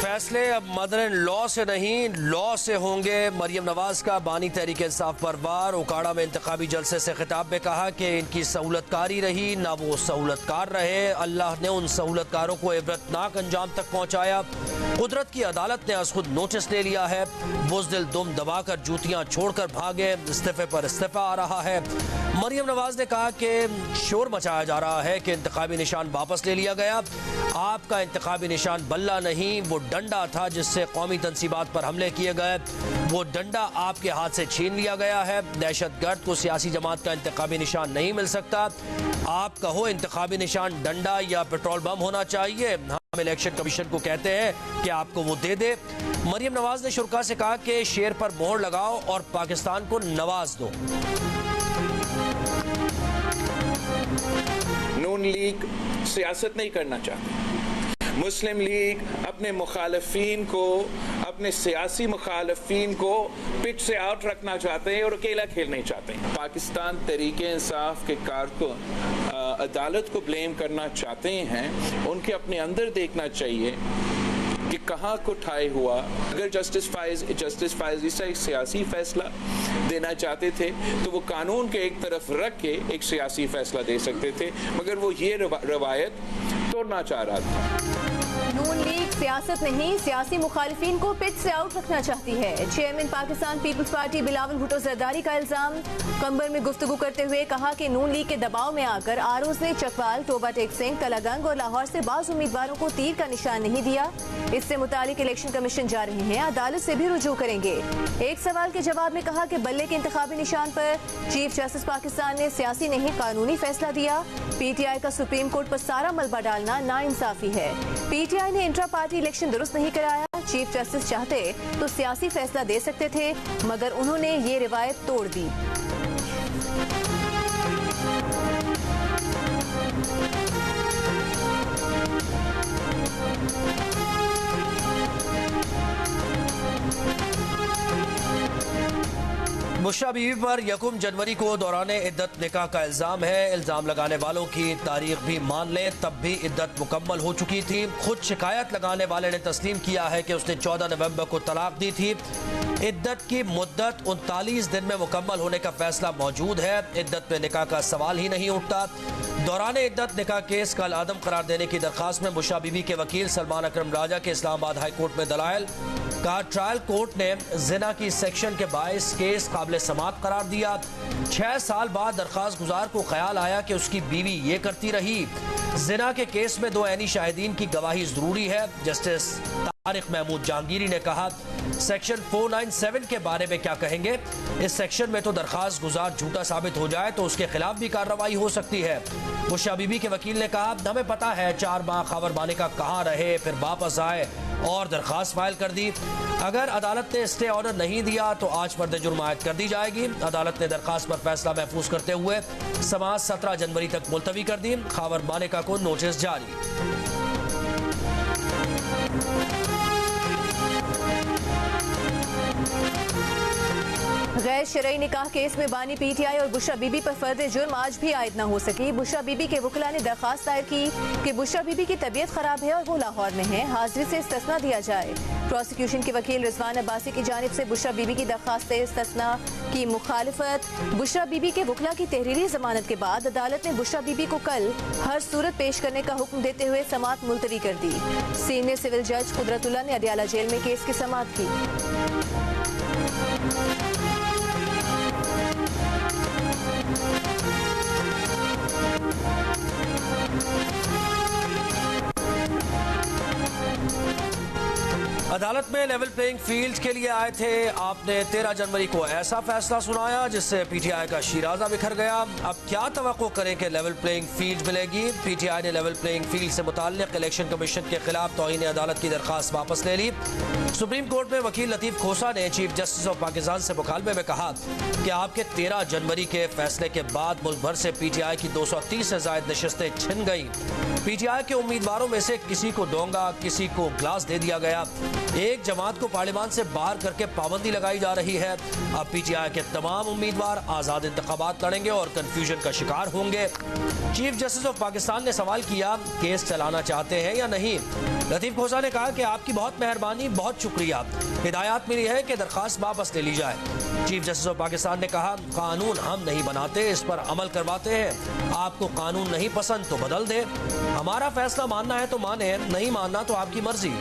फैसले अब mother in law से नहीं लॉ से होंगे। मरियम नवाज का बानी तहरीक इंसाफ पर वार। उकाड़ा में इंतखाबी जलसे से खिताब में कहा कि इनकी सहूलतकारी रही ना वो सहूलतकार रहे। अल्लाह ने उन सहूलतकारों को इबरतनाक अंजाम तक पहुँचाया। कुदरत की अदालत ने आज खुद नोटिस ले लिया है। बुज़दिल दुम दबाकर जूतियाँ छोड़कर भागे। इस्तीफे पर इस्तीफा आ रहा है। मरियम नवाज ने कहा कि शोर मचाया जा रहा है कि इंतखाबी निशान वापस ले लिया गया। आपका इंतखाबी निशान बल्ला नहीं, वो डंडा था जिससे कौमी तंसीबात पर हमले किए गए। वो डंडा आपके हाथ से छीन लिया गया है। दहशतगर्द को सियासी जमात का इंतखाबी निशान नहीं मिल सकता। आप कहो इंतखाबी निशान डंडा या पेट्रोल बम होना चाहिए, हम इलेक्शन कमीशन को कहते हैं कि आपको वो दे दे। मरियम नवाज ने शुरा से कहा कि शेर पर मोहर लगाओ और पाकिस्तान को नवाज दो। नून लीग सियासत नहीं करना चाहती। मुस्लिम लीग अपने मुखालफीन को, अपने सियासी मुखालफीन को पिच से आउट रखना चाहते हैं और अकेला खेलना चाहते हैं। पाकिस्तान तहरीके इंसाफ के कारकुन अदालत को ब्लेम करना चाहते हैं। उनके अपने अंदर देखना चाहिए कि कहाँ को ठाए हुआ। अगर जस्टिस फाइज ईसा एक सियासी फैसला देना चाहते थे तो वो कानून के एक तरफ रख के एक सियासी फैसला दे सकते थे, मगर वो ये रवायत तोड़ना चाह रहा था। नून लीग सियासत नहीं, सियासी मुखालिफिन को पिच से आउट रखना चाहती है। Chairman Pakistan People's Party Bilawal Bhutto Zardari का इल्जाम। कंबर में गुफ्तगू करते हुए कहा कि नून लीग के दबाव में आकर आरोज ने चकवाल, टोबा टेक सिंह, तलागंग और लाहौर से बाज उम्मीदवारों को तीर का निशान नहीं दिया। इससे मुतालिक इलेक्शन कमीशन जा रहे हैं, अदालत से भी रुजू करेंगे। एक सवाल के जवाब में कहा कि बल्ले के इंतखाबी निशान पर चीफ जस्टिस पाकिस्तान ने सियासी नहीं कानूनी फैसला दिया। PTI का सुप्रीम कोर्ट पर सारा मलबा डालना नाइंसाफी है। PTI ने इंट्रा पार्टी इलेक्शन दुरुस्त नहीं कराया। चीफ जस्टिस चाहते तो सियासी फैसला दे सकते थे, मगर उन्होंने ये रिवायत तोड़ दी। बुशरा बीवी पर 1 जनवरी को दौरान इद्दत निकाह का इल्जाम है। इल्जाम लगाने वालों की तारीख भी मान लें, तब भी इद्दत मुकम्मल हो चुकी थी। खुद शिकायत लगाने वाले ने तस्लीम किया है कि उसने 14 नवंबर को तलाक दी थी। इद्दत की मुद्दत 39 दिन में मुकम्मल होने का फैसला मौजूद है। इद्दत में निकाह का सवाल ही नहीं उठता। दौरान इद्दत निकाह केस कल आदम करार देने की दरखास्त में बुशरा बीवी के वकील सलमान अकरम राजा के इस्लामाबाद हाई कोर्ट में दलाइल का ट्रायल कोर्ट ने जिना की सेक्शन के बायस केस काबिल समाअत करार दिया। 6 साल बाद दरखास्त गुजार को ख्याल आया कि उसकी बीवी ये करती रही। जिना के केस में 2 ऐनी शाहिदीन की गवाही जरूरी है। जस्टिस तारिक महमूद जहांगीरी ने कहा, सेक्शन 497 के बारे में क्या कहेंगे? इस सेक्शन में तो दरखास्त गुजार झूठा साबित हो जाए तो उसके खिलाफ भी कार्रवाई हो सकती है। बुशरा बीबी के वकील ने कहा, हमें पता है 4 माह खबर मालिका कहाँ रहे, फिर वापस आए और दरखास्त फाइल कर दी। अगर अदालत ने स्टे ऑर्डर नहीं दिया तो आज पर्दे जुर्म आयद कर दी जाएगी। अदालत ने दरखास्त पर फैसला महफूज करते हुए समाअत 17 जनवरी तक मुलतवी कर दी। खबर मालिका को नोटिस जारी। गैर शरई निकाह केस में बानी PTI और बुशरा बीबी पर फर्द जुर्म आज भी आयद न हो सकी। बुशरा बीबी के वकीला ने दरखास्त दायर की कि बुशरा बीबी की तबीयत खराब है और वो लाहौर में है, हाजिरी से इस्तिस्ना दिया जाए। प्रोसिक्यूशन के वकील रिजवान अब्बासी की जानिब से बुशरा बीबी की दरखास्त इस्तिस्ना की मुखालिफत। बुशरा बीबी के वकीला की तहरीरी जमानत के बाद अदालत ने बुशरा बीबी को कल हर सूरत पेश करने का हुक्म देते हुए समाअत मुलतवी कर दी। सीनियर सिविल जज कुदरतुल्लाह ने अडियाला जेल में केस की समाअत की। अदालत में लेवल प्लेइंग फील्ड के लिए आए थे। आपने 13 जनवरी को ऐसा फैसला सुनाया जिससे PTI का शिराजा बिखर गया। अब क्या तवक्को करें कि लेवल प्लेइंग फील्ड मिलेगी? PTI ने लेवल प्लेइंग फील्ड से मुताल्लिक इलेक्शन कमीशन के खिलाफ तौहीन अदालत की दरखास्त वापस ले ली। सुप्रीम कोर्ट में वकील लतीफ खोसा ने चीफ जस्टिस ऑफ पाकिस्तान से मुकालमे में कहा कि आपके 13 जनवरी के फैसले के बाद मुल्क भर से PTI की 230 से ज्यादा नशस्तें छिन गई। PTI के उम्मीदवारों में से किसी को डोंगा, किसी को ग्लास दे दिया गया। एक जमात को पार्लियामान से बाहर करके पाबंदी लगाई जा रही है। अब पीटीआई के तमाम उम्मीदवार आज़ाद इंतखाबात लड़ेंगे और कंफ्यूजन का शिकार होंगे। चीफ जस्टिस ऑफ पाकिस्तान ने सवाल किया, केस चलाना चाहते हैं या नहीं। लतीफ खोसा ने कहा कि आपकी बहुत मेहरबानी, बहुत शुक्रिया, हिदायत मिली है कि दरखास्त वापस ले ली जाए। चीफ जस्टिस ऑफ पाकिस्तान ने कहा, कानून हम नहीं बनाते, इस पर अमल करवाते हैं। आपको कानून नहीं पसंद तो बदल दे। हमारा फैसला मानना है तो माने, नहीं मानना तो आपकी मर्जी।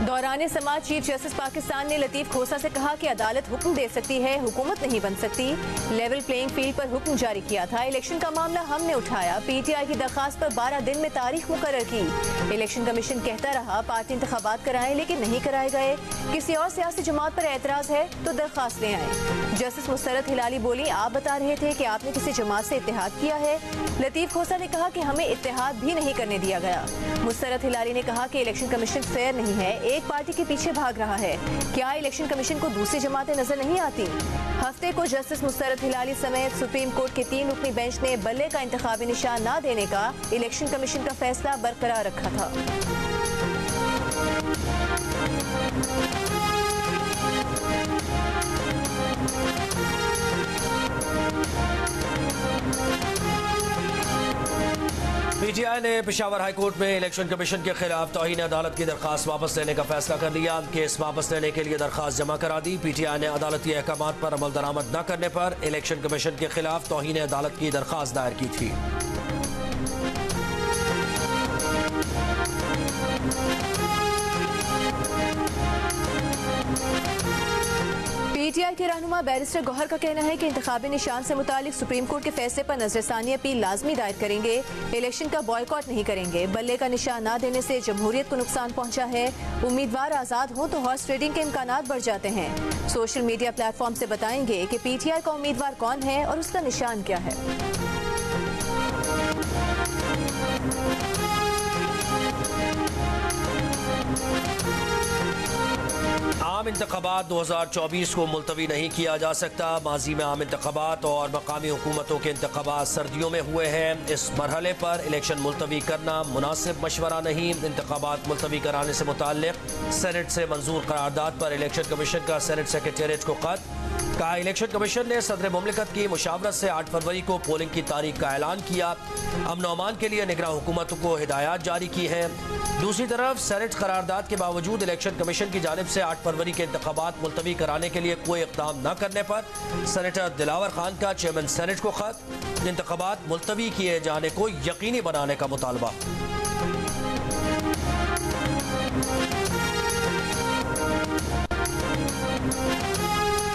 दौरान समाज चीफ जस्टिस पाकिस्तान ने लतीफ खोसा से कहा कि अदालत हुक्म दे सकती है, हुकूमत नहीं बन सकती। लेवल प्लेइंग फील्ड पर हुक्म जारी किया था। इलेक्शन का मामला हमने उठाया। पीटीआई की दरखास्त पर 12 दिन में तारीख मुकर्रर की। इलेक्शन कमीशन कहता रहा पार्टी इंतखाबात कराएं, लेकिन नहीं कराए गए। किसी और सियासी जमात पर एतराज है तो दरखास्त ले आए। जस्टिस मुस्तरद हिलाली बोली, आप बता रहे थे कि आपने किसी जमात से इत्तेहाद किया है। लतीफ खोसा ने कहा कि हमें इत्तेहाद भी नहीं करने दिया गया। मुस्तरद हिलाली ने कहा कि इलेक्शन कमीशन फेयर नहीं है, एक पार्टी के पीछे भाग रहा है। क्या इलेक्शन कमीशन को दूसरी जमातें नजर नहीं आती? हफ्ते को जस्टिस मुस्तरद हिलाली समेत सुप्रीम कोर्ट के 3 रुकनी बेंच ने बल्ले का इंतखाबी निशान न देने का इलेक्शन कमीशन का फैसला बरकरार रखा था। पीटीआई ने पेशावर हाई कोर्ट में इलेक्शन कमीशन के खिलाफ तौहीन अदालत की दरखास्त वापस लेने का फैसला कर लिया। केस वापस लेने के लिए दरखास्त जमा करा दी। पीटीआई ने अदालती अहकामात पर अमल दरामद न करने पर इलेक्शन कमीशन के खिलाफ तौहीन अदालत की दरखास्त दायर की थी। पीटीआई के रहनुमा बैरिस्टर गौहर का कहना है कि इंतखाबी निशान से मुतालिक सुप्रीम कोर्ट के फैसले पर नजरसानी अपील लाजमी दायर करेंगे। इलेक्शन का बॉयकॉट नहीं करेंगे। बल्ले का निशान न देने से जमहूरियत को नुकसान पहुंचा है। उम्मीदवार आजाद हों तो हॉर्स ट्रेडिंग के इम्कानात बढ़ जाते हैं। सोशल मीडिया प्लेटफॉर्म से बताएंगे कि पीटीआई का उम्मीदवार कौन है और उसका निशान क्या है। आम इंतखाबात 2024 को मुलतवी नहीं किया जा सकता। माजी में आम इंतखाबात और मकामी हुकूमतों के इंतखाबात सर्दियों में हुए हैं। इस मरहले पर इलेक्शन मुलतवी करना मुनासिब मशवरा नहीं। इंतखाबात मुलतवी कराने से मुताल्लिक सेनेट से मंजूर करारदाद पर इलेक्शन कमीशन का सेनेट सेक्रेटेरिएट को खत। कहा, इलेक्शन कमीशन ने सदर मुमलिकत की मुशावरत से 8 फरवरी को पोलिंग की तारीख का ऐलान किया। अमन और अमान के लिए निगरान हुकूमतों को हिदायत जारी की है। दूसरी तरफ सेनेट करारदाद के बावजूद इलेक्शन कमीशन की जानिब से 8 फरवरी के इंतखाबात मुलतवी कराने के लिए कोई इक़दाम न करने पर सेनेटर दिलावर खान का चेयरमैन सेनेट को खत। इंतखाबात मुलतवी किए जाने को यकीनी बनाने का मुतालबा।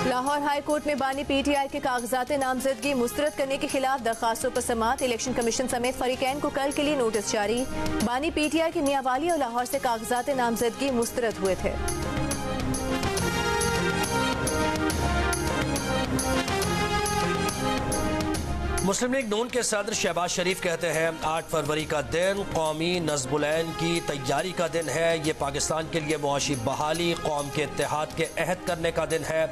लाहौर हाई कोर्ट में बानी पीटीआई के कागजात नामजदगी मुस्तरद करने के खिलाफ दरखास्तों पर समाअत। इलेक्शन कमीशन समेत फरीकैन को कल के लिए नोटिस जारी। बानी पीटीआई के मियांवाली और लाहौर से कागजात नामजदगी मुस्तरद हुए थे। मुस्लिम लीग नून के सदर शहबाज शरीफ कहते हैं, 8 फरवरी का दिन कौमी नज़्मुल-ऐन की तैयारी का दिन है। ये पाकिस्तान के लिए मुआशी बहाली, कौम के इत्तेहाद के अहद करने का दिन है।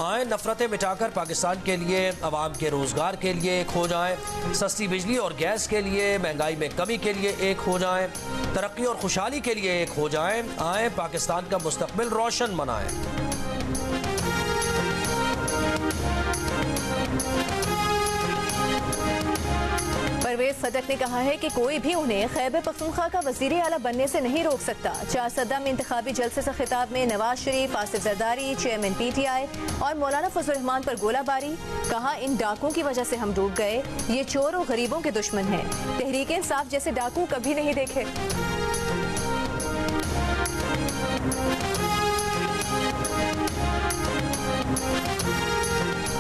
आए नफरतें मिटाकर पाकिस्तान के लिए, अवाम के रोज़गार के लिए एक हो जाएं, सस्ती बिजली और गैस के लिए, महंगाई में कमी के लिए एक हो जाएं, तरक्की और खुशहाली के लिए एक हो जाएं। आए पाकिस्तान का मुस्तकबिल रोशन बनाएं। परवेज खटक ने कहा है कि कोई भी उन्हें खैबर पख्तूनख्वा का वज़ीर आला बनने से नहीं रोक सकता। 4 सदम इंतखाबी जलसे से खिताब में नवाज शरीफ, आसिफ जरदारी, चेयरमैन पीटीआई और मौलाना फजल रहमान पर गोलाबारी। कहा, इन डाकुओं की वजह से हम डूब गए। ये चोर और गरीबों के दुश्मन हैं। तहरीक इंसाफ जैसे डाकू कभी नहीं देखे।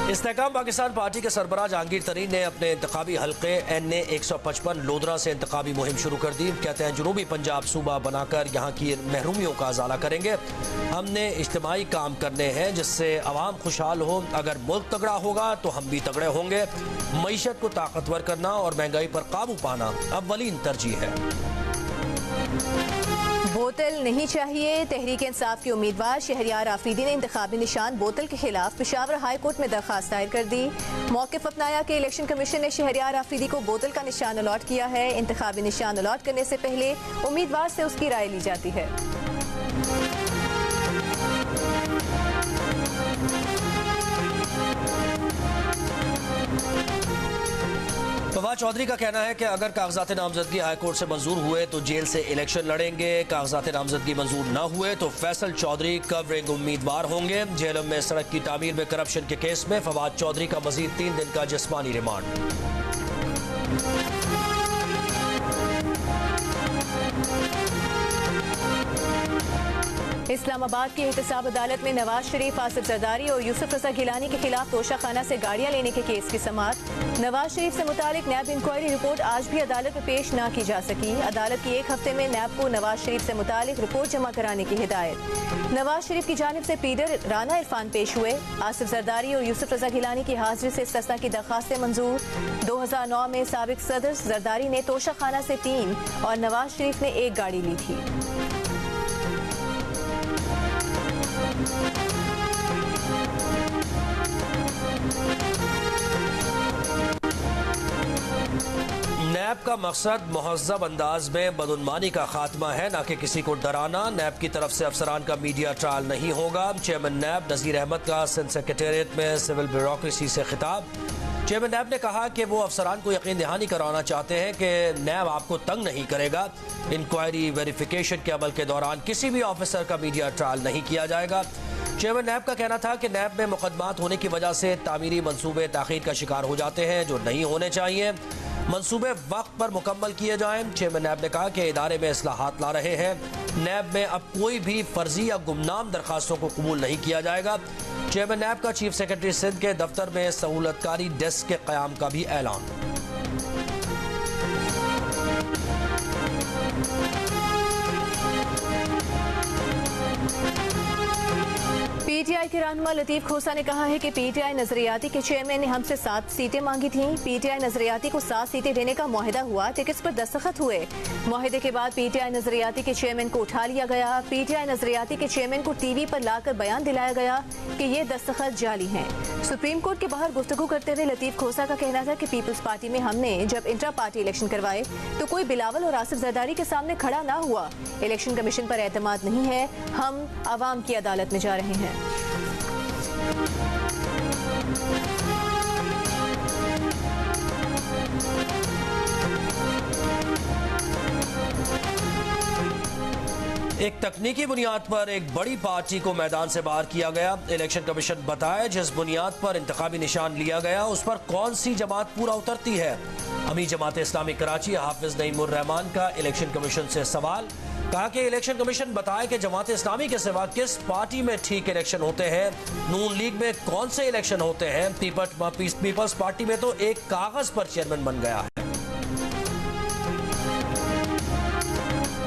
इस्तेहकाम पाकिस्तान पार्टी के सरबराह जहांगीर तरीन ने अपने इंतखाबी हल्के NA 155 लोधरा से इंतखाबी मुहिम शुरू कर दी। कहते हैं, जनूबी पंजाब सूबा बनाकर यहाँ की महरूमियों का अजाला करेंगे। हमने इज्तिमाई काम करने हैं जिससे अवाम खुशहाल हो। अगर मुल्क तगड़ा होगा तो हम भी तगड़े होंगे। मईशत को ताकतवर करना और महंगाई पर काबू पाना अव्वलीन तरजीह है। बोतल नहीं चाहिए। तहरीक इंसाफ के उम्मीदवार शहरियार आफरीदी ने इंतखाबी निशान बोतल के खिलाफ पेशावर हाई कोर्ट में दरखास्त दायर कर दी। मौक़िफ़ अपनाया कि इलेक्शन कमीशन ने शहरियार आफरीदी को बोतल का निशान अलॉट किया है। इंतखाबी निशान अलॉट करने से पहले उम्मीदवार से उसकी राय ली जाती है। फवाद चौधरी का कहना है कि अगर कागजात नामजदगी हाई कोर्ट से मंजूर हुए तो जेल से इलेक्शन लड़ेंगे। कागजात नामजदगी मंजूर न हुए तो फैसल चौधरी कवरिंग उम्मीदवार होंगे। जेलों में सड़क की तामीर में करप्शन के केस में फवाद चौधरी का मजीद 3 दिन का जिस्मानी रिमांड। इस्लामाबाद की एहतसाब अदालत में नवाज शरीफ, आसिफ जरदारी और यूसुफ रजा गिलानी के खिलाफ तोशाखाना से गाड़ियां लेने के केस की समाअत। नवाज शरीफ से मुतालिक नैब इंक्वायरी रिपोर्ट आज भी अदालत में पेश न की जा सकी। अदालत की 1 हफ्ते में नैब को नवाज शरीफ से मुतालिक रिपोर्ट जमा कराने की हिदायत। नवाज शरीफ की जानिब से पीडर राना इरफान पेश हुए। आसिफ जरदारी और यूसुफ रजा गिलानी की हाजिरी से इस्तिस्ना की दरखास्तें मंजूर। 2009 में साबिक सदर जरदारी ने तोशाखाना से 3 और नवाज शरीफ ने 1 गाड़ी ली थी। नैब का मकसद महज़्ज़ब अंदाज में बदउन्मानी का खात्मा है, न कि किसी को डराना। नैब की तरफ से अफसरान का मीडिया ट्रायल नहीं होगा। चेयरमैन नैब नज़ीर अहमद का सिंध सेक्रेटेरिएट में सिविल ब्यूरोक्रेसी से खिताब। चेयरमैन नैब ने कहा कि वो अफसरान को यकीन दहानी कराना चाहते हैं कि नैब आपको तंग नहीं करेगा। इंक्वायरी वेरिफिकेशन के अमल के दौरान किसी भी ऑफिसर का मीडिया ट्रायल नहीं किया जाएगा। चेयरमैन नैब का कहना था कि नैब में मुकदमात होने की वजह से तामीरी मंसूबे ताखीर का शिकार हो जाते हैं, जो नहीं होने चाहिए। मंसूबे वक्त पर मुकम्मल किए जाएं। चेयरमैन नैब ने कहा कि इदारे में इस्लाहात ला रहे हैं। नैब में अब कोई भी फर्जी या गुमनाम दरखास्तों को कबूल नहीं किया जाएगा। चेयरमैन नैब का चीफ सेक्रेटरी सिंध के दफ्तर में सहूलतकारी डेस्क के क़याम का भी ऐलान। पीटीआई के रहनुमा लतीफ खोसा ने कहा है कि पीटीआई नजरियाती के चेयरमैन ने हमसे 7 सीटें मांगी थीं। पीटीआई नजरियाती को 7 सीटें देने का मुआहिदा हुआ, टिकट्स पर दस्तखत हुए। मुआहिदे के बाद पीटीआई नजरियाती के चेयरमैन को उठा लिया गया। पीटीआई नजरियाती के चेयरमैन को टीवी पर लाकर बयान दिलाया गया कि ये दस्तखत जाली हैं। सुप्रीम कोर्ट के बाहर गुफ्तगू करते हुए लतीफ खोसा का कहना था कि पीपल्स पार्टी में हमने जब इंट्रा पार्टी इलेक्शन करवाए तो कोई बिलावल और आसिफ जरदारी के सामने खड़ा ना हुआ। इलेक्शन कमीशन पर एतमाद नहीं है, हम आवाम की अदालत में जा रहे हैं। एक तकनीकी बुनियाद पर एक बड़ी पार्टी को मैदान से बाहर किया गया। इलेक्शन कमीशन बताए जिस बुनियाद पर इंतखाबी निशान लिया गया उस पर कौन सी जमात पूरा उतरती है। अमीर जमात इस्लामी कराची हाफिज नईमुर रहमान का इलेक्शन कमीशन से सवाल। कहा कि इलेक्शन कमीशन बताए कि जमात इस्लामी के सिवा किस पार्टी में ठीक इलेक्शन होते हैं। नून लीग में कौन से इलेक्शन होते हैं। पीपल्स पार्टी में तो एक कागज पर चेयरमैन बन गया है।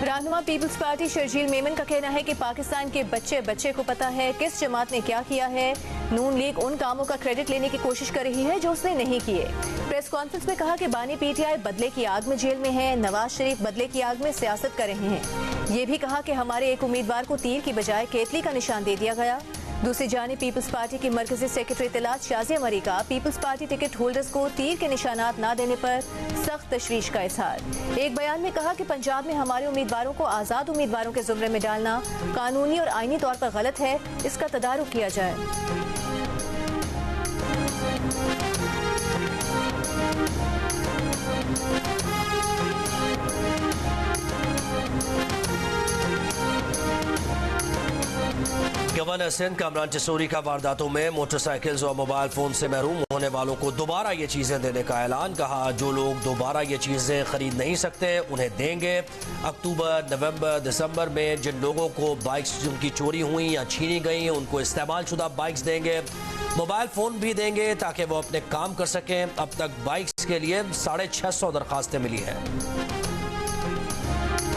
रहनुमा पीपल्स पार्टी शर्जील मेमन का कहना है कि पाकिस्तान के बच्चे बच्चे को पता है किस जमात ने क्या किया है। नून लीग उन कामों का क्रेडिट लेने की कोशिश कर रही है जो उसने नहीं किए। प्रेस कॉन्फ्रेंस में कहा कि बानी पीटीआई बदले की आग में जेल में है। नवाज शरीफ बदले की आग में सियासत कर रहे हैं। ये भी कहा कि हमारे एक उम्मीदवार को तीर की बजाय केतली का निशान दे दिया गया। दूसरी जानिब पीपल्स पार्टी की मरकजी सेक्रेटरी इत्तलात शाजिया मरी का पीपल्स पार्टी टिकट होल्डर्स को तीर के निशानात न देने पर सख्त तशवीश का इजहार। एक बयान में कहा कि पंजाब में हमारे उम्मीदवारों को आज़ाद उम्मीदवारों के जुमरे में डालना कानूनी और आईनी तौर पर गलत है, इसका तदारुक किया जाए। गवर्नर सिंध कामरान टिसोरी का वारदातों में मोटरसाइकिल्स और मोबाइल फोन से महरूम होने वालों को दोबारा ये चीजें देने का ऐलान। कहा जो लोग दोबारा ये चीजें खरीद नहीं सकते उन्हें देंगे। अक्टूबर, नवंबर, दिसंबर में जिन लोगों को बाइक्स जिनकी चोरी हुई या छीनी गई उनको इस्तेमाल शुदा बाइक्स देंगे। मोबाइल फोन भी देंगे ताकि वो अपने काम कर सकें। अब तक बाइक्स के लिए 650 दरखास्तें मिली हैं।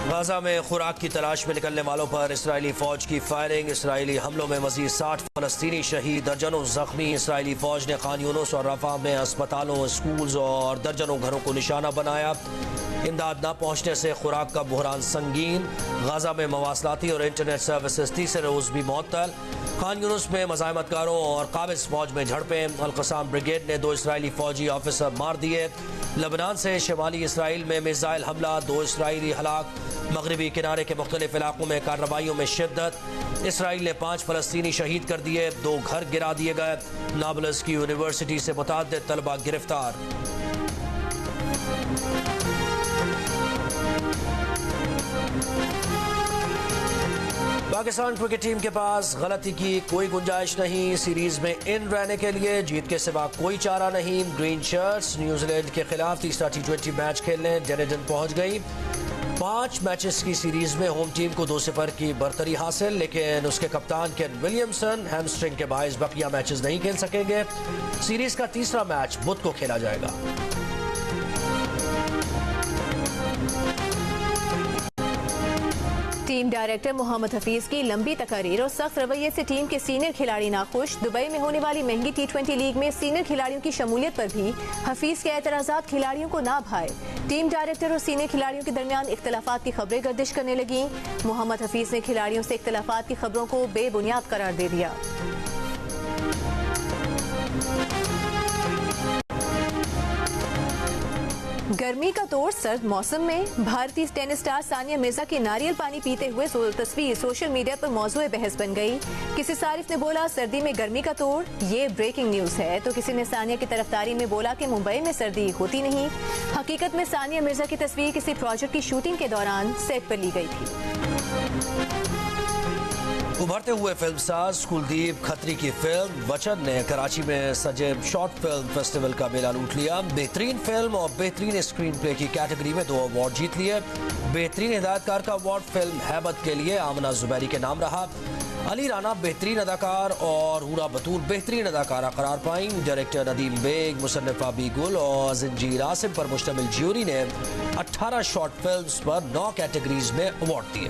गाजा में खुराक की तलाश में निकलने वालों पर इसराइली फौज की फायरिंग। इसराइली हमलों में मजीद 60 फलस्तीनी शहीद, दर्जनों जख्मी। इसराइली फौज ने खान यूनुस और रफा में अस्पतालों, स्कूल्स और दर्जनों घरों को निशाना बनाया। इमदाद न पहुंचने से खुराक का बहरान संगीन। गाजा में मवासलाती और इंटरनेट सर्विसेज तीसरे रोज भी मुअत्तल। खान यूनुस में मज़ाहमतकारों और काबिज फौज में झड़पें। अल-क़साम ब्रिगेड ने 2 इसराइली फौजी ऑफिसर मार दिए। लबनान से शिमाली इसराइल में मिसाइल हमला, 2 इसराइली हलाक। मगरबी किनारे के मुख्तलिफ इलाकों में कार्रवाइयों में शिद्दत। इसराइल ने 5 फलस्तीनी शहीद कर दिए, 2 घर गिरा दिए गए। नाबल्स की यूनिवर्सिटी से मुतअद्दिद तलबा गिरफ्तार। पाकिस्तान क्रिकेट टीम के पास गलती की कोई गुंजाइश नहीं। सीरीज में इन रहने के लिए जीत के सिवा कोई चारा नहीं। ग्रीन शर्ट्स न्यूजीलैंड के खिलाफ तीसरा T20 मैच खेलने डनेडन पहुंच गई। 5 मैचेस की सीरीज में होम टीम को 2-0 की बरतरी हासिल, लेकिन उसके कप्तान केन विलियमसन हैमस्ट्रिंग के बाइस बकिया मैचेस नहीं खेल सकेंगे। सीरीज का तीसरा मैच बुध को खेला जाएगा। टीम डायरेक्टर मोहम्मद हफीज की लंबी तकरीर और सख्त रवैये से टीम के सीनियर खिलाड़ी नाखुश। दुबई में होने वाली महंगी T20 लीग में सीनियर खिलाड़ियों की शमूलियत पर भी हफीज के एतराज़ात खिलाड़ियों को ना भाए। टीम डायरेक्टर और सीनियर खिलाड़ियों के दरमियान इख्तलाफात की खबरें गर्दिश करने लगी। मोहम्मद हफीज ने खिलाड़ियों से इख्तलाफात की खबरों को बेबुनियाद करार दे दिया। गर्मी का तोड़ सर्द मौसम में भारतीय टेनिस स्टार सानिया मिर्जा के नारियल पानी पीते हुए तस्वीर सोशल मीडिया पर मौजूए बहस बन गई। किसी सारिफ ने बोला सर्दी में गर्मी का तोड़, ये ब्रेकिंग न्यूज है, तो किसी ने सानिया की तरफदारी में बोला कि मुंबई में सर्दी होती नहीं। हकीकत में सानिया मिर्जा की तस्वीर किसी प्रोजेक्ट की शूटिंग के दौरान सेट पर ली गई थी। उभरते हुए फिल्मसाज कुलदीप खत्री की फिल्म वचन ने कराची में सजे शॉर्ट फिल्म फेस्टिवल का मेला लूट लिया। बेहतरीन फिल्म और बेहतरीन स्क्रीन प्ले की कैटेगरी में 2 अवार्ड जीत लिए। बेहतरीन हिदायतकार का अवार्ड फिल्म हैबत के लिए आमना जुबैरी के नाम रहा। अली राना बेहतरीन अदाकार और हूरा बतूल बेहतरीन अदाकारा करार पाई। डायरेक्टर नदीम बेग, मुसन्निफा बी गुल और जिंजीर आसिम पर मुश्तमिल ज्यूरी ने 18 शॉर्ट फिल्म्स पर 9 कैटेगरीज में अवार्ड दिए।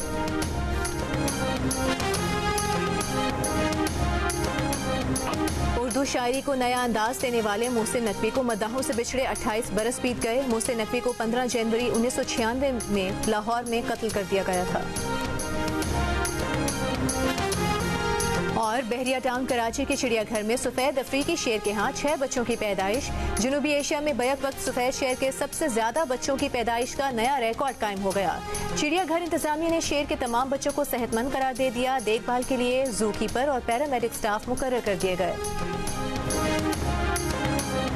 उर्दू शायरी को नया अंदाज देने वाले मोहसिन नकवी को मद्दाहों से बिछड़े 28 बरस बीत गए। मोहसिन नकवी को 15 जनवरी 1996 में लाहौर में कत्ल कर दिया गया था। और बहरिया टाउन कराची के चिड़ियाघर में सफेद अफ्रीकी शेर के यहाँ 6 बच्चों की पैदाइश। जनूबी एशिया में बैक वक्त सफेद शेर के सबसे ज्यादा बच्चों की पैदाइश का नया रिकॉर्ड कायम हो गया। चिड़ियाघर इंतजामिया ने शेर के तमाम बच्चों को सेहतमंद करार दे दिया। देखभाल के लिए जू कीपर और पैरामेडिक स्टाफ मुकर्रर कर दिए गए।